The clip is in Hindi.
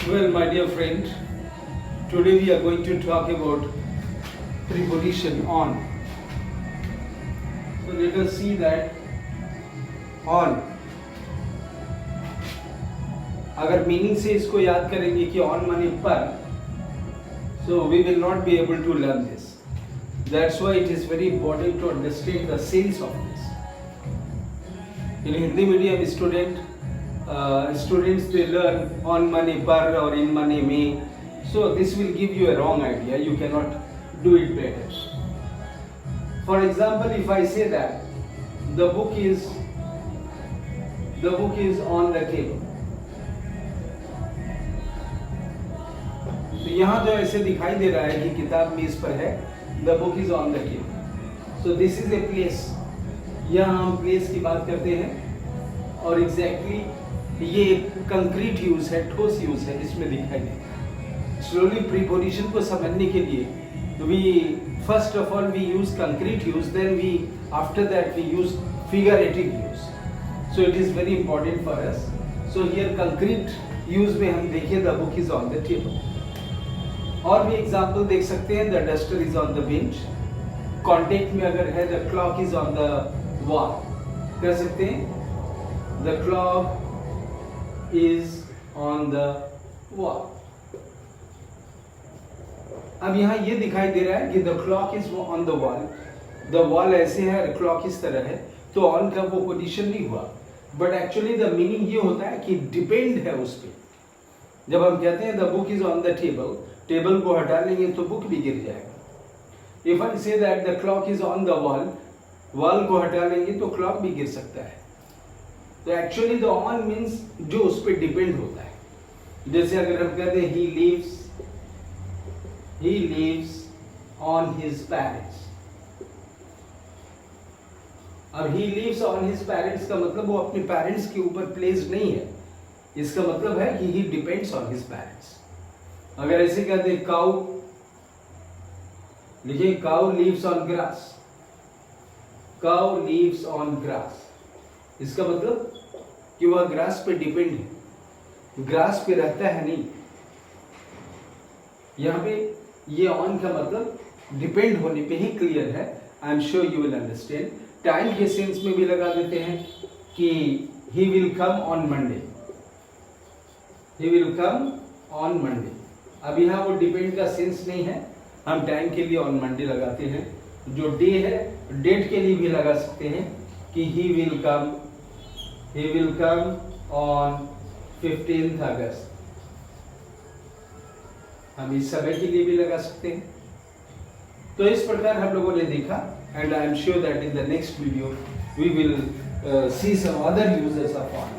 Well, my dear friend, today we are going to talk about preposition on. So let us see that on. अगर मीनिंग से इसको याद करेंगे कि on माने पर, so we will not be able to learn this. That's why it is very important to understand the sense of this. In Hindi medium students they learn on money par or in money me, so this will give you a wrong idea. You cannot do it better. For example, if I say that the book is on the table, तो यहाँ जो ऐसे दिखाई दे रहा है कि किताब मेज पर है, the book is on the table. So this is a place. यहाँ हम प्लेस की बात करते हैं और एग्जैक्टली ये कंक्रीट यूज है, ठोस यूज है, इसमें दिखाई देता है. स्लोली प्रीपोजिशन को समझने के लिए we first of all we use concrete use, then we after that we use figurative use. So it is very important for us. So here concrete use में हम देखिए the book is on the table. और भी एग्जाम्पल देख सकते हैं, the duster is on the bench. Context में अगर है the clock is on the wall, कर सकते हैं the clock is on the wall. अब यहाँ ये दिखाई दे रहा है कि the clock is on the wall. The wall ऐसे है, clock इस तरह है, तो on का वो पोजीशन नहीं हुआ. But actually the meaning ये होता है कि depend है उस पे. जब हम कहते हैं the book is on the table, table को हटा लेंगे तो बुक भी गिर जाएगा. If I say that the clock is on the wall, wall को हटा लेंगे तो clock भी गिर सकता है. तो एक्चुअली द ऑन मीन्स जो उस पर डिपेंड होता है. जैसे अगर हम कहते हैं he lives on his parents. अब he lives on his parents का मतलब वो अपने पेरेंट्स के ऊपर प्लेस्ड नहीं है. इसका मतलब है कि he depends on his parents. अगर ऐसे कहते हैं काउ, लिखिए cow lives on grass. Cow lives on grass. इसका मतलब कि वह ग्रास पे डिपेंड है, ग्रास पे रहता है नहीं. यहाँ पे ये ऑन का मतलब डिपेंड होने पे ही क्लियर है. आई am sure you will understand. Time के सेंस में भी लगा देते हैं कि he will come on Monday. He will come on Monday. अब यहाँ वो डिपेंड का सेंस नहीं है, हम टाइम के लिए ऑन मंडे लगाते हैं. जो डे है, डेट के लिए भी लगा सकते हैं कि he will come on 15th अगस्त. हम इस समय के लिए भी लगा सकते हैं. तो इस प्रकार हम लोगों ने देखा, and I am sure that in the next video we will see some other uses of on.